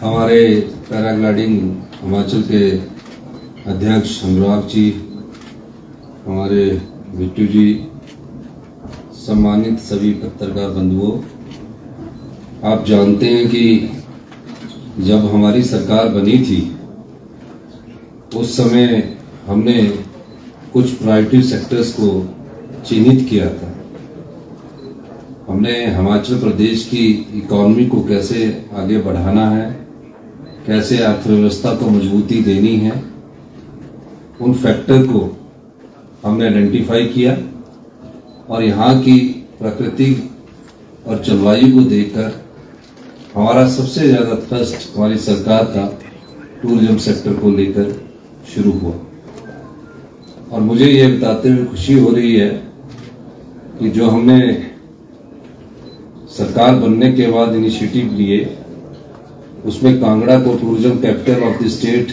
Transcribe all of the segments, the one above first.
हमारे पैराग्लाइडिंग हिमाचल के अध्यक्ष अनुराग जी, हमारे बिट्टू जी, सम्मानित सभी पत्रकार बंधुओं, आप जानते हैं कि जब हमारी सरकार बनी थी उस समय हमने कुछ प्रायोरिटी सेक्टर्स को चिन्हित किया था। हमने हिमाचल प्रदेश की इकॉनमी को कैसे आगे बढ़ाना है, कैसे अर्थव्यवस्था को मजबूती देनी है, उन फैक्टर को हमने आइडेंटिफाई किया और यहाँ की प्रकृति और जलवायु को देखकर हमारा सबसे ज़्यादा थ्रस्ट हमारी सरकार का टूरिज्म सेक्टर को लेकर शुरू हुआ। और मुझे ये बताते हुए खुशी हो रही है कि जो हमने सरकार बनने के बाद इनिशिएटिव लिए उसमें कांगड़ा को tourism capital of the state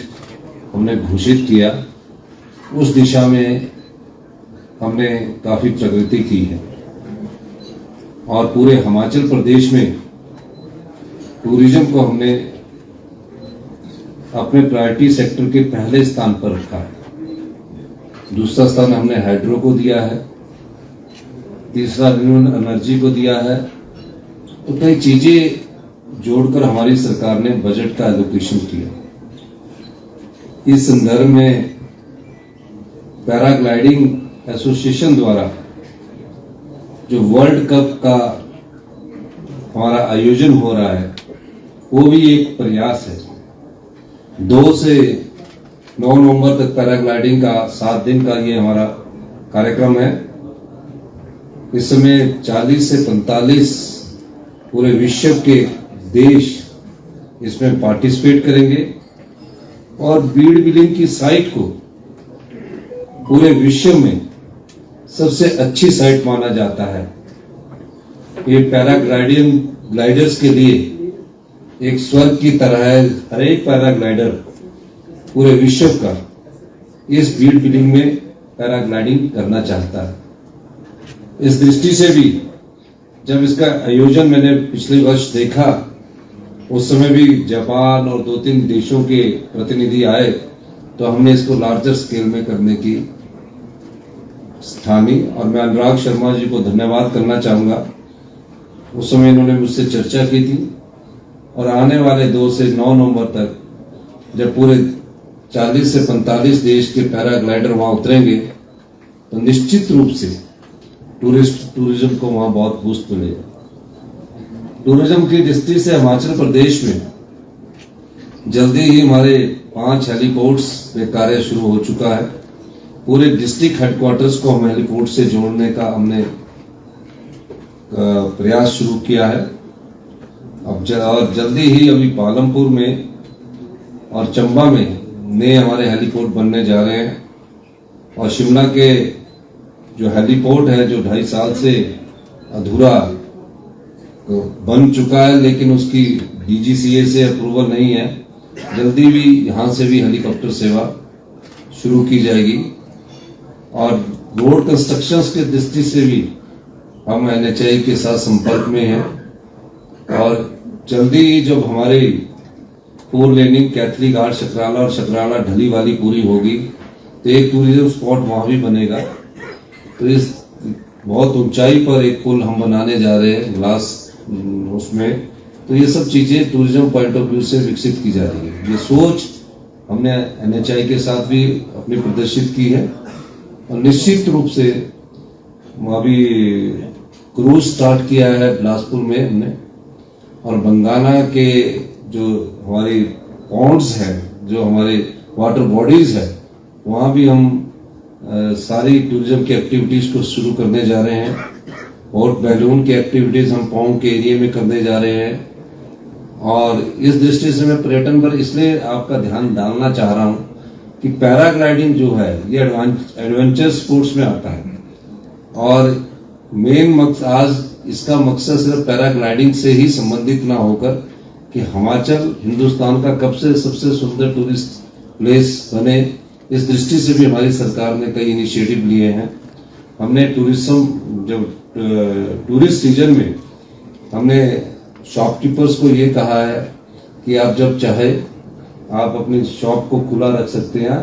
हमने घोषित किया, उस दिशा में हमने काफ़ी प्रगति की है और पूरे हिमाचल प्रदेश में टूरिज्म को हमने अपने प्रायोरिटी सेक्टर के पहले स्थान पर रखा है। दूसरा स्थान हमने हाइड्रो को दिया है, तीसरा रिन्यूएबल एनर्जी को दिया है। तो कई चीजें जोड़कर हमारी सरकार ने बजट का एलोकेशन किया। इस संदर्भ में पैराग्लाइडिंग एसोसिएशन द्वारा जो वर्ल्ड कप का हमारा आयोजन हो रहा है वो भी एक प्रयास है। 2 से 9 नवंबर तक पैराग्लाइडिंग का 7 दिन का ये हमारा कार्यक्रम है। इस समय 40 से 45 पूरे विश्व के देश इसमें पार्टिसिपेट करेंगे और बीड़ बिलिंग की साइट को पूरे विश्व में सबसे अच्छी साइट माना जाता है। ये पैराग्लाइडिंग ग्लाइडर्स के लिए एक स्वर्ग की तरह है। हर एक पैराग्लाइडर पूरे विश्व का इस बीड़ बिलिंग में पैराग्लाइडिंग करना चाहता है। इस दृष्टि से भी जब इसका आयोजन मैंने पिछले वर्ष देखा, उस समय भी जापान और 2-3 देशों के प्रतिनिधि आए, तो हमने इसको लार्जर स्केल में करने की ठानी और मैं अनुराग शर्मा जी को धन्यवाद करना चाहूँगा। उस समय इन्होंने मुझसे चर्चा की थी और आने वाले 2 से 9 नवंबर तक जब पूरे 40 से 45 देश के पैराग्लाइडर वहाँ उतरेंगे तो निश्चित रूप से टूरिज्म को वहाँ बहुत बूस्ट मिलेगा। टूरिज्म की दृष्टि से हिमाचल प्रदेश में जल्दी ही हमारे 5 हेलीपोर्ट्स पे कार्य शुरू हो चुका है। पूरे डिस्ट्रिक्ट हेडक्वार्टर्स को हम हेलीपोर्ट से जोड़ने का हमने प्रयास शुरू किया है। अब जल्दी ही अभी पालमपुर में और चंबा में नए हमारे हेलीपोर्ट बनने जा रहे हैं और शिमला के जो हेलीपोर्ट है जो 2.5 साल से अधूरा तो बन चुका है, लेकिन उसकी डीजीसीए से अप्रूवल नहीं है। जल्दी भी यहाँ से भी हेलीकॉप्टर सेवा शुरू की जाएगी और रोड कंस्ट्रक्शंस के दृष्टि से भी हम एनएचआई के साथ संपर्क में हैं और जल्दी ही जब हमारी 4 लेनिंग कैथली घाट शकराला और शकराला ढली वाली पूरी होगी तो एक टूरिज्म स्पॉट वहाँ भी बनेगा। तो इस बहुत ऊंचाई पर एक पुल हम बनाने जा रहे हैं ग्लास उसमें। तो ये सब चीज़ें टूरिज्म पॉइंट ऑफ व्यू से विकसित की जा रही है। ये सोच हमने एनएचआई के साथ भी अपनी प्रदर्शित की है और निश्चित रूप से अभी क्रूज स्टार्ट किया है बिलासपुर में हमने और बंगाना के जो हमारी पॉन्ड्स हैं, जो हमारे वाटर बॉडीज है, वहाँ भी हम सारी टूरिज्म की एक्टिविटीज़ को शुरू करने जा रहे हैं। और बैलून की एक्टिविटीज़ हम पौंग के एरिया में करने जा रहे हैं। और इस दृष्टि से मैं पर्यटन पर इसलिए आपका ध्यान डालना चाह रहा हूँ कि पैराग्लाइडिंग जो है ये एडवेंचर स्पोर्ट्स में आता है और मेन मकसद आज इसका मकसद सिर्फ पैराग्लाइडिंग से ही संबंधित ना होकर कि हिमाचल हिंदुस्तान का कब से सबसे सुंदर टूरिस्ट प्लेस बने, इस दृष्टि से भी हमारी सरकार ने कई इनिशिएटिव लिए हैं। हमने टूरिज्म जब टूरिस्ट सीजन में हमने शॉपकीपर्स को ये कहा है कि आप जब चाहे आप अपनी शॉप को खुला रख सकते हैं।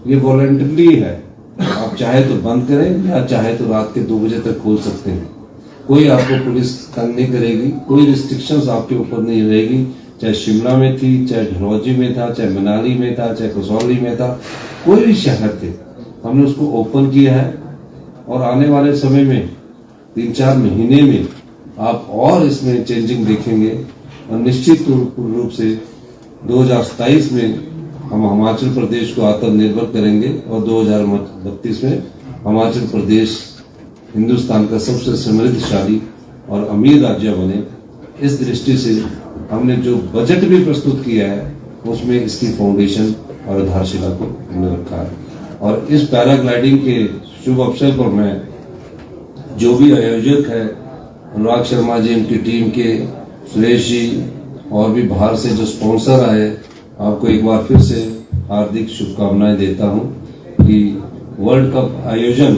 ये वॉलंटरी है, आप चाहे तो बंद करें या चाहे तो रात के 2 बजे तक खोल सकते हैं। कोई आपको पुलिस तंग नहीं करेगी, कोई रिस्ट्रिक्शंस आपके ऊपर नहीं रहेगी। चाहे शिमला में थी, चाहे ढलौजी में था, चाहे मनाली में था, चाहे कसौली में था, कोई भी शहर थे, हमने उसको ओपन किया है। और आने वाले समय में 3-4 महीने में आप और इसमें चेंजिंग देखेंगे और निश्चित रूप से 2027 में हम हिमाचल प्रदेश को आत्मनिर्भर करेंगे और 2032 में हिमाचल प्रदेश हिंदुस्तान का सबसे समृद्धशाली और अमीर राज्य बने। इस दृष्टि से हमने जो बजट भी प्रस्तुत किया है उसमें इसकी फाउंडेशन और आधारशिला को हमने रखा है। और इस पैराग्लाइडिंग के शुभ अवसर पर मैं जो भी आयोजक है, अनुराग शर्मा जी, उनकी टीम के सुरेश जी और भी बाहर से जो स्पॉन्सर आए, आपको एक बार फिर से हार्दिक शुभकामनाएं देता हूं कि वर्ल्ड कप आयोजन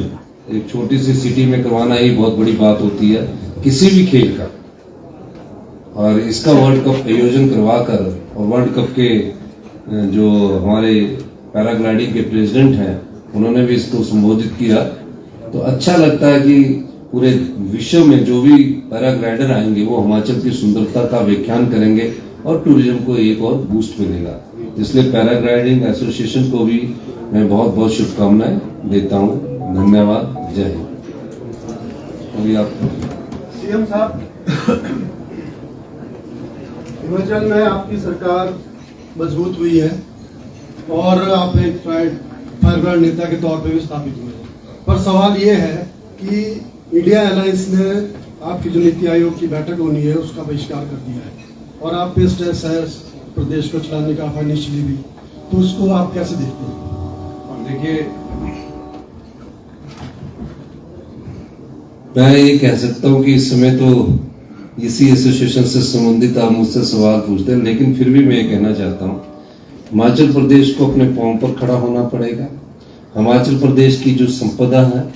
एक छोटी सी सिटी में करवाना ही बहुत बड़ी बात होती है किसी भी खेल का। और इसका वर्ल्ड कप आयोजन करवाकर और वर्ल्ड कप के जो हमारे पैराग्लाइडिंग के प्रेसिडेंट हैं उन्होंने भी इसको संबोधित किया, तो अच्छा लगता है कि पूरे विश्व में जो भी पैराग्लाइडर आएंगे वो हिमाचल की सुंदरता का व्याख्यान करेंगे और टूरिज्म को एक और बूस्ट मिलेगा। इसलिए पैराग्लाइडिंग एसोसिएशन को भी मैं बहुत बहुत शुभकामनाएं देता हूं। धन्यवाद, जय हिंद। अभी आप सीएम साहब, हिमाचल में आपकी सरकार मजबूत हुई है और आप एक फायरब्रांड नेता के तौर पर भी स्थापित हुए हैं, पर सवाल ये है कि इंडिया अलायंस ने आपकी जो नीति आयोग की बैठक होनी है उसका बहिष्कार कर दिया है और आप पेस्ट है शहर प्रदेश को चलाने का फाइनेंशियली भी, तो उसको आप कैसे देखते हैं? और देखिए, मैं ये कह सकता हूँ कि इस समय तो इसी एसोसिएशन से संबंधित आप मुझसे सवाल पूछते हैं, लेकिन फिर भी मैं ये कहना चाहता हूँ हिमाचल प्रदेश को अपने पांव पर खड़ा होना पड़ेगा। हिमाचल प्रदेश की जो संपदा है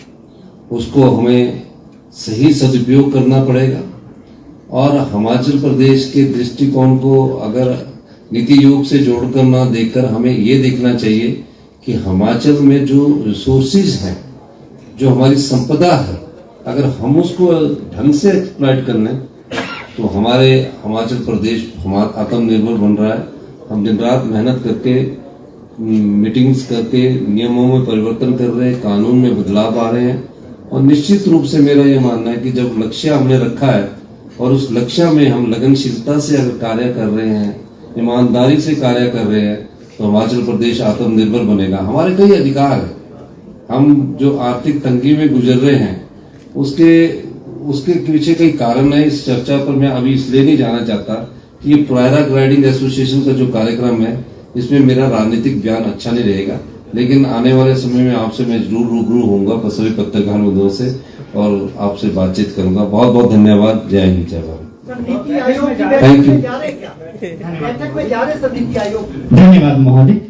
उसको हमें सही सदुपयोग करना पड़ेगा और हिमाचल प्रदेश के दृष्टिकोण को अगर नीति आयोग से जोड़कर ना देखकर हमें ये देखना चाहिए कि हिमाचल में जो रिसोर्सेज हैं, जो हमारी संपदा है, अगर हम उसको ढंग से एक्सप्लॉइट कर लें तो हमारे हिमाचल प्रदेश आत्मनिर्भर बन रहा है। हम दिन रात मेहनत करके, मीटिंग्स करके नियमों में परिवर्तन कर रहे हैं, कानून में बदलाव आ रहे हैं और निश्चित रूप से मेरा ये मानना है कि जब लक्ष्य हमने रखा है और उस लक्ष्य में हम लगनशीलता से अगर कार्य कर रहे हैं, ईमानदारी से कार्य कर रहे हैं, तो हिमाचल प्रदेश आत्मनिर्भर बनेगा। हमारे कई अधिकार हैं, हम जो आर्थिक तंगी में गुजर रहे हैं उसके पीछे कई कारण है। इस चर्चा पर मैं अभी इसलिए नहीं जाना चाहता कि ये पैराग्लाइडिंग एसोसिएशन का जो कार्यक्रम है इसमें मेरा राजनीतिक बयान अच्छा नहीं रहेगा, लेकिन आने वाले समय में आपसे मैं जरूर रूबरू होऊंगा सभी पत्रकार बंधुओं से और आपसे बातचीत करूंगा। बहुत बहुत धन्यवाद। जय हिंद, जय भारत। नीति आयोग की थैंक यू। बैठक में जा रहे क्या? बैठक में जा रहे सब नीति आयोग। धन्यवाद महोदय।